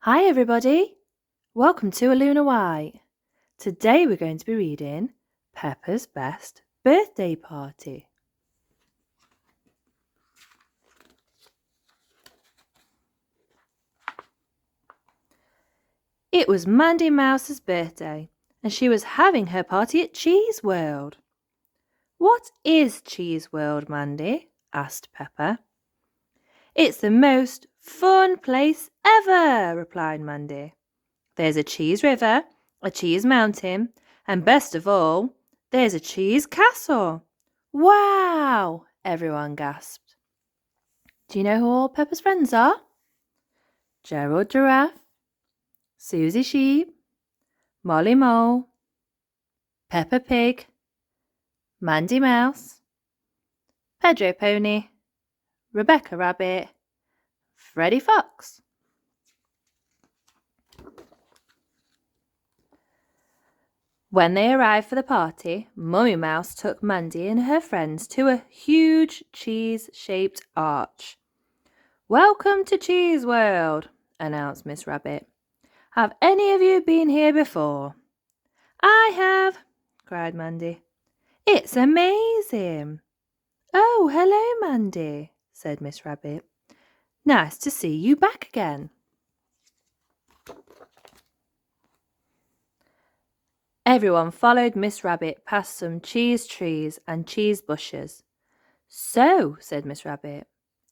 Hi everybody, welcome to Aluna White. Today we're going to be reading Peppa's Best Birthday Party. It was Mandy Mouse's birthday and she was having her party at Cheese World. What is Cheese World, Mandy? Asked Peppa. It's the most fun place ever, replied Mandy. There's a cheese river, a cheese mountain, and best of all, there's a cheese castle. Wow! Everyone gasped. Do you know who all Peppa's friends are? Gerald Giraffe, Susie Sheep, Molly Mole, Peppa Pig, Mandy Mouse, Pedro Pony, Rebecca Rabbit, Freddy Fox. When they arrived for the party, Mummy Mouse took Mandy and her friends to a huge cheese-shaped arch. "Welcome to Cheese World," announced Miss Rabbit. "Have any of you been here before?" "I have," cried Mandy. "It's amazing." "Oh, hello, Mandy," said Miss Rabbit. "Nice to see you back again." Everyone followed Miss Rabbit past some cheese trees and cheese bushes. "So," said Miss Rabbit,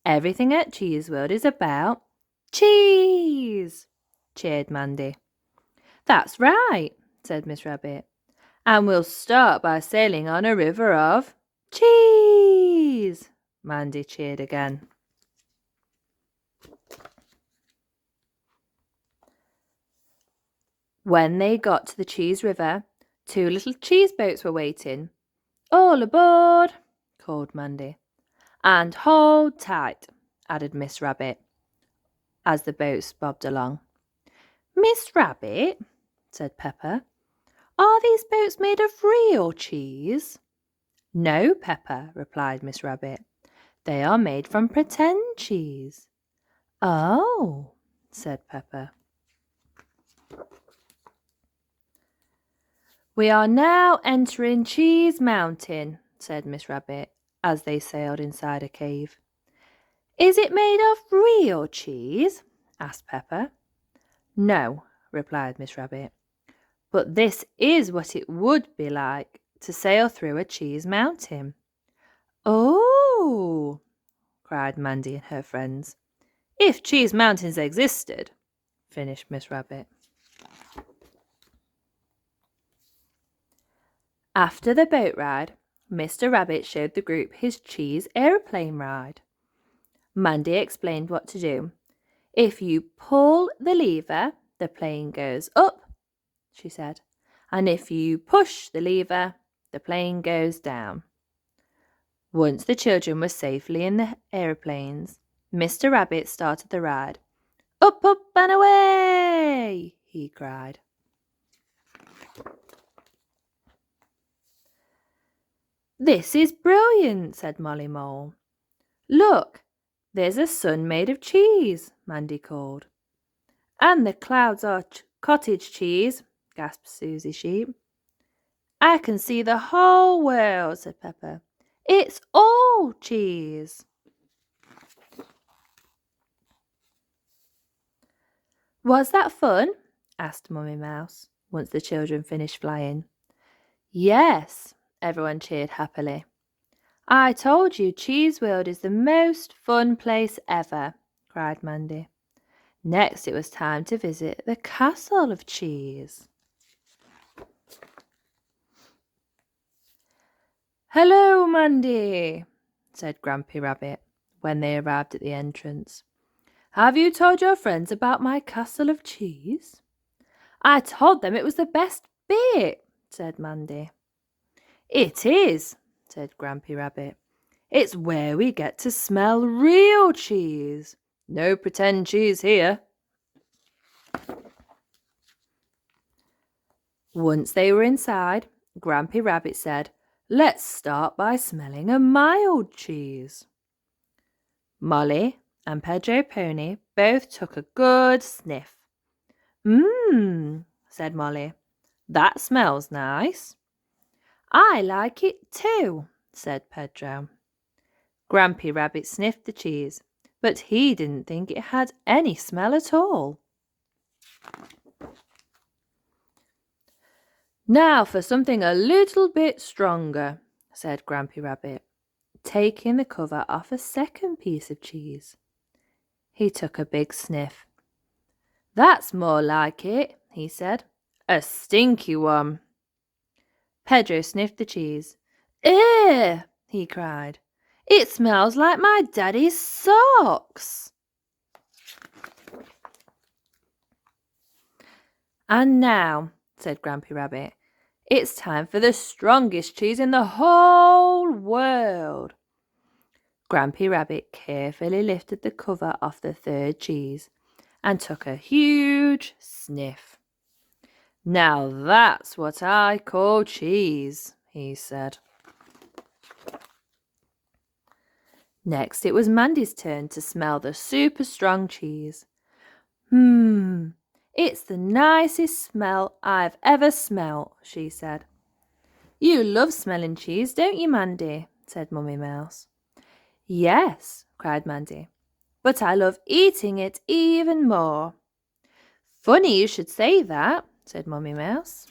"everything at Cheese World is about cheese," cheered Mandy. "That's right," said Miss Rabbit. "And we'll start by sailing on a river of cheese," Mandy cheered again. When they got to the cheese river, 2 little cheese boats were waiting. "All aboard," called Mandy. "And hold tight," added Miss Rabbit, as the boats bobbed along. "Miss Rabbit," said Peppa, "are these boats made of real cheese?" "No, Peppa," replied Miss Rabbit. "They are made from pretend cheese." "Oh," said Peppa. "We are now entering Cheese Mountain," said Miss Rabbit, as they sailed inside a cave. "Is it made of real cheese?" asked Peppa. "No," replied Miss Rabbit. "But this is what it would be like to sail through a cheese mountain." "Oh!" cried Mandy and her friends. "If cheese mountains existed," finished Miss Rabbit. After the boat ride, Mr. Rabbit showed the group his cheese aeroplane ride. Mandy explained what to do. "If you pull the lever, the plane goes up," she said. "And if you push the lever, the plane goes down." Once the children were safely in the aeroplanes, Mr. Rabbit started the ride. "Up, up, and away!" he cried. "This is brilliant," said Molly Mole. "Look, there's a sun made of cheese," Mandy called. "And the clouds are cottage cheese," gasped Susie Sheep. "I can see the whole world," said Peppa. "It's all cheese." "Was that fun?" asked Mummy Mouse, once the children finished flying. "Yes," everyone cheered happily. "I told you Cheese World is the most fun place ever," cried Mandy. Next it was time to visit the Castle of Cheese. "Hello, Mandy," said Grampy Rabbit when they arrived at the entrance. "Have you told your friends about my Castle of Cheese?" "I told them it was the best bit," said Mandy. "It is," said Grampy Rabbit. "It's where we get to smell real cheese. No pretend cheese here." Once they were inside, Grampy Rabbit said, "Let's start by smelling a mild cheese." Molly and Pedro Pony both took a good sniff. Said Molly. That smells nice. I like it too, said Pedro. Grampy Rabbit sniffed the cheese, but he didn't think it had any smell at all. Now for something a little bit stronger, said Grampy Rabbit, taking the cover off a second piece of cheese. He took a big sniff. That's more like it, he said. A stinky one. Pedro sniffed the cheese. Ew, he cried. It smells like my daddy's socks. And now, said Grampy Rabbit, it's time for the strongest cheese in the whole world. Grampy Rabbit carefully lifted the cover off the third cheese and took a huge sniff. Now that's what I call cheese, he said. Next, it was Mandy's turn to smell the super strong cheese. It's the nicest smell I've ever smelt, she said. You love smelling cheese, don't you, Mandy? Said Mummy Mouse. Yes, cried Mandy, but I love eating it even more. Funny you should say that, said Mummy Mouse.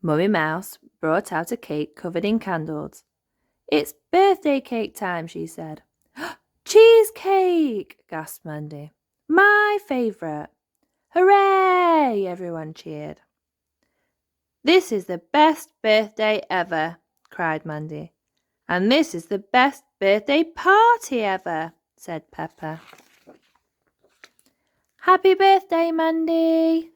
Mummy Mouse brought out a cake covered in candles. It's birthday cake time, she said. Cheesecake, gasped Mandy. My favourite. Hooray! Everyone cheered. This is the best birthday ever, cried Mandy. And this is the best birthday party ever, said Peppa. Happy birthday, Mandy!